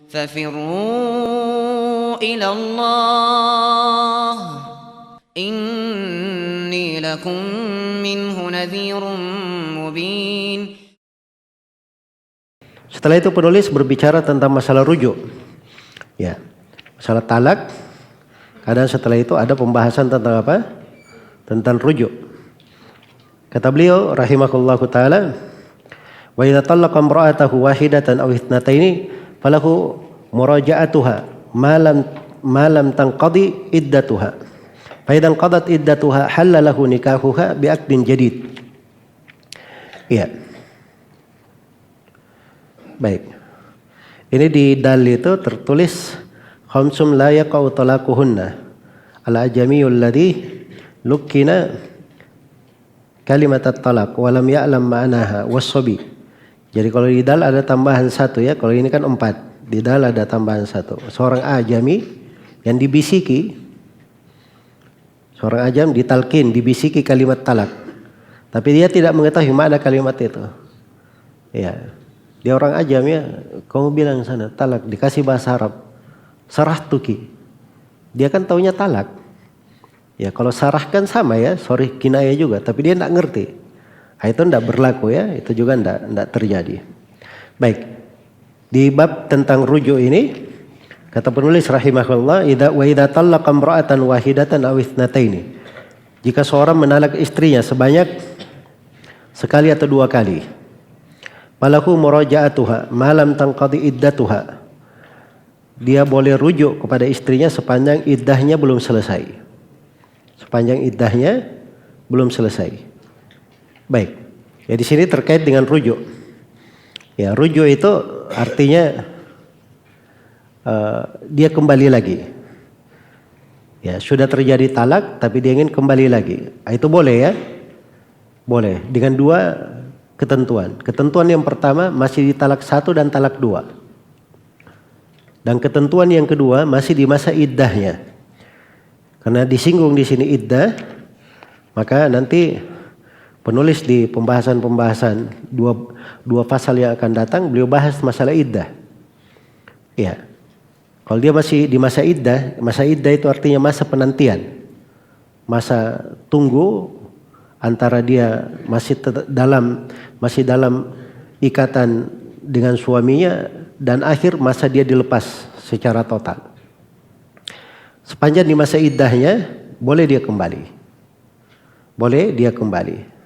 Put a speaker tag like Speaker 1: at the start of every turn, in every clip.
Speaker 1: ففروا إلى الله إني لكم منه نذير مبين.
Speaker 2: Setelah itu penulis berbicara tentang masalah rujuk. Ya, masalah talak. Kadang setelah itu ada pembahasan tentang apa? Tentang rujuk. Kata beliau rahimahullahu taala, wa idza talaqa imra'atahu wahidatan aw ithnataini falahu muraja'atuha ma lam tanqadi iddatuha. Fa idza qadat iddatuha halla lahu nikahuha bi aqdin jadid. Iya. Baik. Ini di dalil itu tertulis khamsum la yaqau talaquhunna al ajamiyul ladzi lukkina kalimat at-talaq wa lam ya'lam ma'naha was-sabi. Jadi kalau di dal ada tambahan satu ya, kalau ini kan 4. Di dal ada tambahan satu. Seorang ajami yang dibisiki, seorang ajam ditalkin, dibisiki kalimat talak. Tapi dia tidak mengetahui makna kalimat itu. Ya. Dia orang ajam ya, kamu bilang sana talak, dikasih bahasa Arab. Sarah tuki. Dia kan taunya talak. Ya kalau sarah kan sama ya, sorry kinaya juga, tapi dia tidak ngerti. Itu tidak berlaku ya, itu juga tidak terjadi. Baik, di bab tentang rujuk ini, kata penulis rahimahullah, wa idza talaqa imra'atan wahidatan aw ithnataini. Jika seorang menalak istrinya sebanyak sekali atau 2 kali, falahu muraja'atuha ma lam tanqadi iddatuha. Dia boleh rujuk kepada istrinya sepanjang iddahnya belum selesai. Sepanjang iddahnya belum selesai. Baik. Ya di sini terkait dengan rujuk. Ya, rujuk itu artinya dia kembali lagi. Ya, sudah terjadi talak tapi dia ingin kembali lagi. Itu boleh ya? Boleh dengan 2 ketentuan. Ketentuan yang pertama masih di talak 1 dan talak 2. Dan ketentuan yang kedua masih di masa iddahnya. Karena disinggung di sini iddah, maka nanti penulis di pembahasan-pembahasan dua pasal yang akan datang beliau bahas masalah iddah. Ya. Kalau dia masih di masa iddah itu artinya masa penantian. Masa tunggu antara dia masih dalam ikatan dengan suaminya dan akhir masa dia dilepas secara total. Sepanjang di masa iddahnya boleh dia kembali. Boleh dia kembali.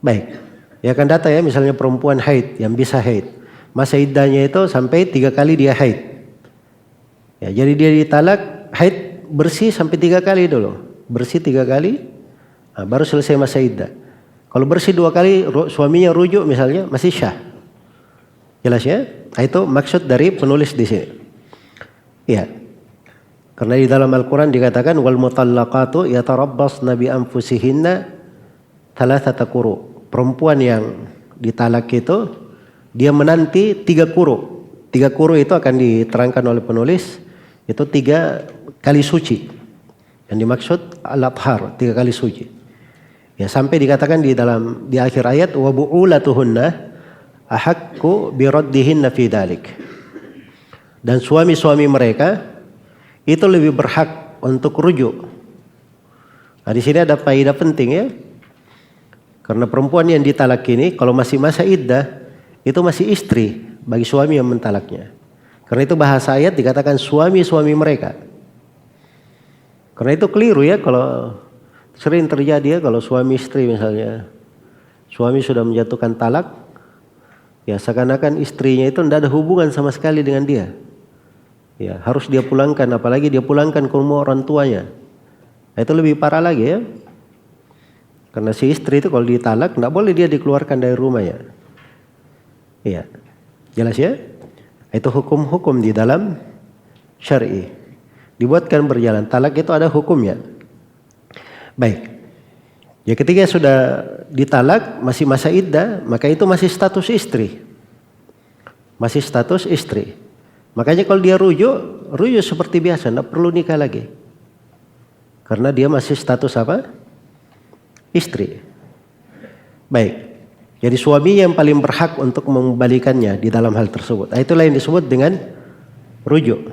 Speaker 2: Baik. Ya akan datang ya misalnya perempuan haid yang bisa haid. Masa iddahnya itu sampai 3 kali dia haid. Ya, jadi dia ditalak haid bersih sampai 3 kali dulu. Bersih 3 kali. Nah, baru selesai masa iddah. Kalau bersih 2 kali suaminya rujuk misalnya masih syah. Jelas ya? Itu maksud dari penulis di sini. Ya. Karena di dalam Al-Quran dikatakan wal mutallaqatu yatarabbasna bi anfusihinna thalathata quru. Perempuan yang ditalak itu dia menanti 3 quru. 3 quru itu akan diterangkan oleh penulis itu 3 kali suci. Yang dimaksud al-athhar, 3 kali suci. Ya sampai dikatakan di akhir ayat wa bu'ulatuhunna ahaqqu biraddihinna fi dzalik. Dan suami-suami mereka itu lebih berhak untuk rujuk. Nah, di sini ada faedah penting ya. Karena perempuan yang ditalak ini kalau masih masa iddah itu masih istri bagi suami yang mentalaknya. Karena itu bahasa ayat dikatakan suami-suami mereka. Karena itu keliru ya kalau sering terjadi ya kalau suami istri misalnya. Suami sudah menjatuhkan talak, ya seakan-akan istrinya itu tidak ada hubungan sama sekali dengan dia. Ya harus dia pulangkan, apalagi dia pulangkan ke rumah orang tuanya. Itu lebih parah lagi ya. Karena si istri itu kalau ditalak tidak boleh dia dikeluarkan dari rumahnya. Iya, jelas ya. Itu hukum-hukum di dalam syar'i. Dibuatkan berjalan. Talak itu ada hukumnya. Baik. Ya ketika sudah ditalak masih masa iddah, maka itu masih status istri. Masih status istri. Makanya kalau dia rujuk seperti biasa, tidak perlu nikah lagi. Karena dia masih status apa? Istri. Baik. Jadi suami yang paling berhak untuk mengembalikannya di dalam hal tersebut. Itulah yang disebut dengan rujuk.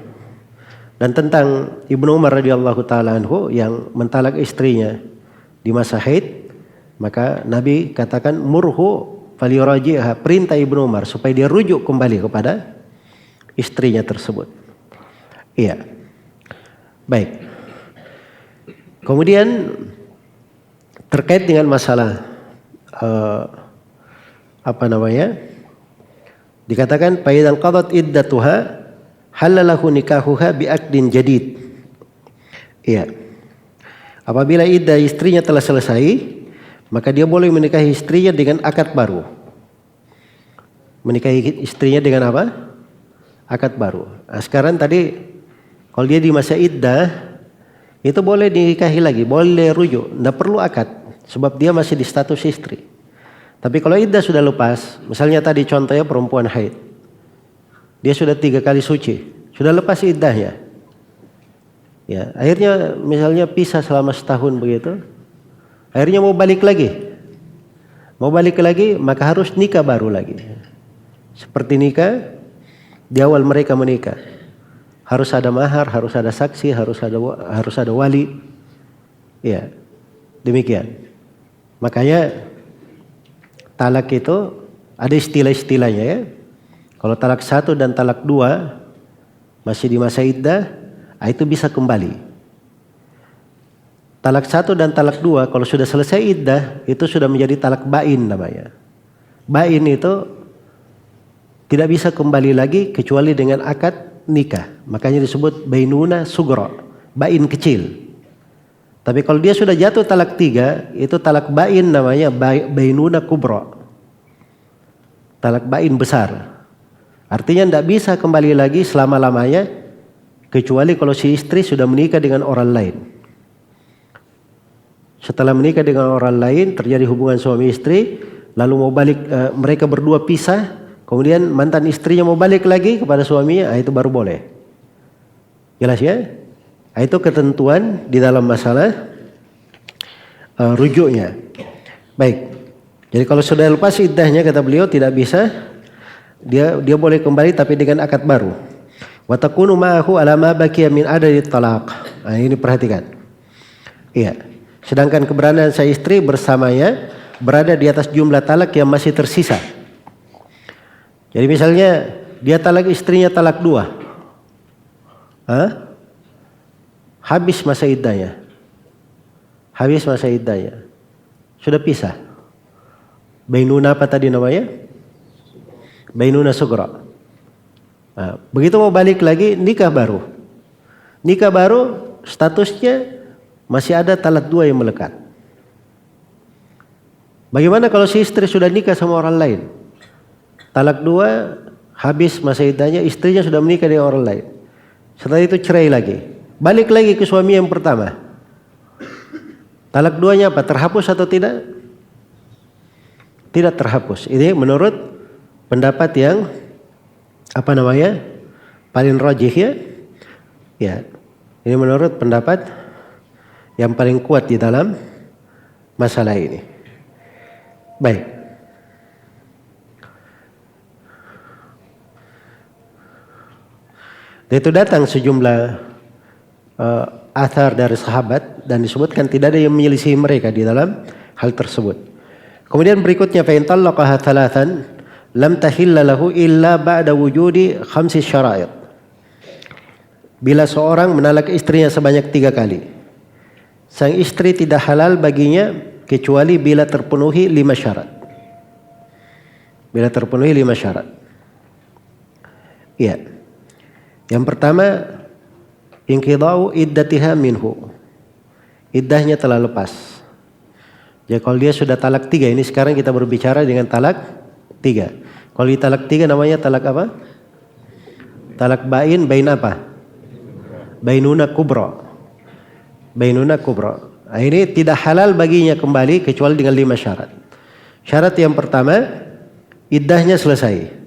Speaker 2: Dan tentang Ibnu Umar radhiyallahu taala anhu yang mentalak istrinya di masa haid, maka Nabi katakan murhu falyuraji'ha, perintah Ibnu Umar supaya dia rujuk kembali kepada istrinya tersebut. Iya. Baik. Kemudian terkait dengan masalah dikatakan fa idzan qadat iddatuha halalahu nikahuha bi'aqdin jadid. Iya. Apabila iddah istrinya telah selesai, maka dia boleh menikahi istrinya dengan akad baru. Menikahi istrinya dengan apa? Akad baru. Nah, sekarang tadi kalau dia di masa iddah itu boleh dinikahi lagi, boleh rujuk, tidak perlu akad sebab dia masih di status istri. Tapi kalau iddah sudah lepas, misalnya tadi contohnya perempuan haid, dia sudah 3 kali suci, sudah lepas iddahnya, ya akhirnya misalnya pisah selama setahun begitu, akhirnya mau balik lagi, maka harus nikah baru lagi, seperti nikah di awal mereka menikah, harus ada mahar, harus ada saksi, harus ada wali, ya demikian. Makanya talak itu ada istilah-istilahnya ya. Kalau talak 1 dan talak 2 masih di masa iddah, itu bisa kembali. Talak 1 dan talak 2 kalau sudah selesai iddah itu sudah menjadi talak bain namanya. Bain itu tidak bisa kembali lagi kecuali dengan akad nikah. Makanya disebut bainuna sughra, bain kecil. Tapi kalau dia sudah jatuh talak 3, itu talak bain namanya bainuna kubra. Talak bain besar. Artinya tidak bisa kembali lagi selama-lamanya kecuali kalau si istri sudah menikah dengan orang lain. Setelah menikah dengan orang lain, terjadi hubungan suami istri, lalu mau balik, mereka berdua pisah, kemudian mantan istrinya mau balik lagi kepada suaminya, itu baru boleh. Jelas ya? Itu ketentuan di dalam masalah rujuknya. Baik. Jadi kalau sudah lepas iddahnya kata beliau tidak bisa, dia boleh kembali tapi dengan akad baru. Wa takunu ma'ahu ala ma baqiya min adadi talaq. Nah, ini perhatikan. Iya. Sedangkan keberadaan sang istri bersamanya berada di atas jumlah talak yang masih tersisa. Jadi misalnya dia talak istrinya talak 2. Habis masa iddahnya. Sudah pisah. Bainuna apa tadi namanya? Bainuna sughra. Nah, begitu mau balik lagi nikah baru. Nikah baru statusnya masih ada talak 2 yang melekat. Bagaimana kalau si istri sudah nikah sama orang lain? Talak 2 habis masa iddahnya, istrinya sudah menikah dengan orang lain. Setelah itu cerai lagi. Balik lagi ke suami yang pertama. Talak 2-nya apa? Terhapus atau tidak? Tidak terhapus. Ini menurut pendapat yang paling rajih ya. Ya. Ini menurut pendapat yang paling kuat di dalam masalah ini. Baik. Itu datang sejumlah athar dari sahabat dan disebutkan tidak ada yang menyelisihi mereka di dalam hal tersebut. Kemudian berikutnya fa in talaqaha thalathan lam tahilla lahu illa ba'da wujudi 5 syara'it. Bila seorang menalak istrinya sebanyak 3 kali, sang istri tidak halal baginya kecuali bila terpenuhi 5 syarat. Bila terpenuhi 5 syarat. Iya. Yang pertama, inqidha'u iddatiha minhu. Iddahnya telah lepas. Jadi kalau dia sudah talak 3, ini sekarang kita berbicara dengan talak 3. Kalau di talak 3 namanya talak apa? Talak bain apa? Bainuna kubra. Bainuna kubra. Nah, ini tidak halal baginya kembali kecuali dengan 5 syarat. Syarat yang pertama, iddahnya selesai.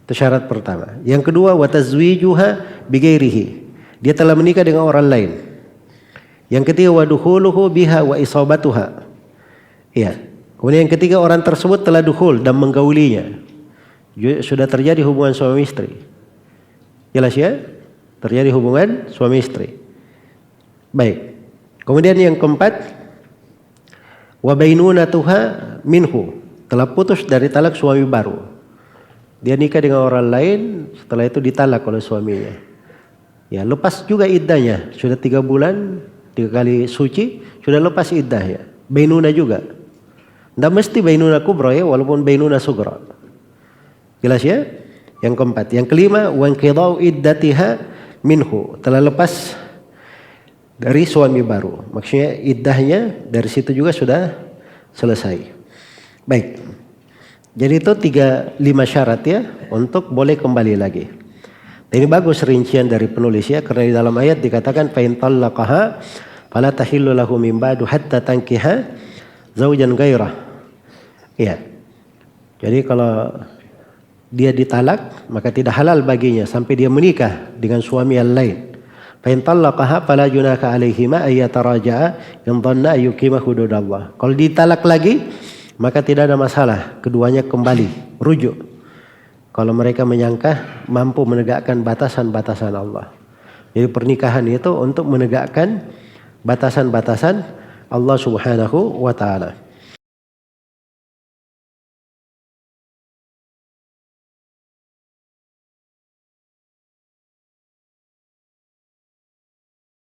Speaker 2: Itu syarat pertama. Yang kedua, wa tazwijuha bighairihi. Dia telah menikah dengan orang lain. Yang ketiga, wa dukhuluhu biha wa isabatuha. Iya. Kemudian yang ketiga, orang tersebut telah dukhul dan menggaulinya. Sudah terjadi hubungan suami istri. Jelas ya? Terjadi hubungan suami istri. Baik. Kemudian yang keempat, wa bainunatuha minhu, telah putus dari talak suami baru. Dia nikah dengan orang lain, setelah itu ditalak oleh suaminya. Ya, lepas juga iddahnya. Sudah 3 bulan, 3 kali suci, sudah lepas iddahnya. Bainuna juga. Tidak mesti bainuna kubra ya, walaupun bainuna sugra. Jelas ya? Yang keempat. Yang kelima, wa inqidau iddatiha minhu, telah lepas dari suami baru. Maksudnya iddahnya dari situ juga sudah selesai. Baik. Jadi itu 5 syarat ya untuk boleh kembali lagi. Ini bagus rincian dari penulis ya, karena di dalam ayat dikatakan fa in talaqaha fala tahillu lahu min ba'du hatta tankiha zaujan ghairah. Iya. Jadi kalau dia ditalak maka tidak halal baginya sampai dia menikah dengan suami yang lain. Fa in talaqaha fala junaka alaihima ay yataraja'a in dhanna yuqima hududallah. Kalau ditalak lagi maka tidak ada masalah, keduanya kembali rujuk kalau mereka menyangka mampu menegakkan batasan-batasan Allah. Jadi pernikahan itu untuk menegakkan batasan-batasan Allah Subhanahu wa taala.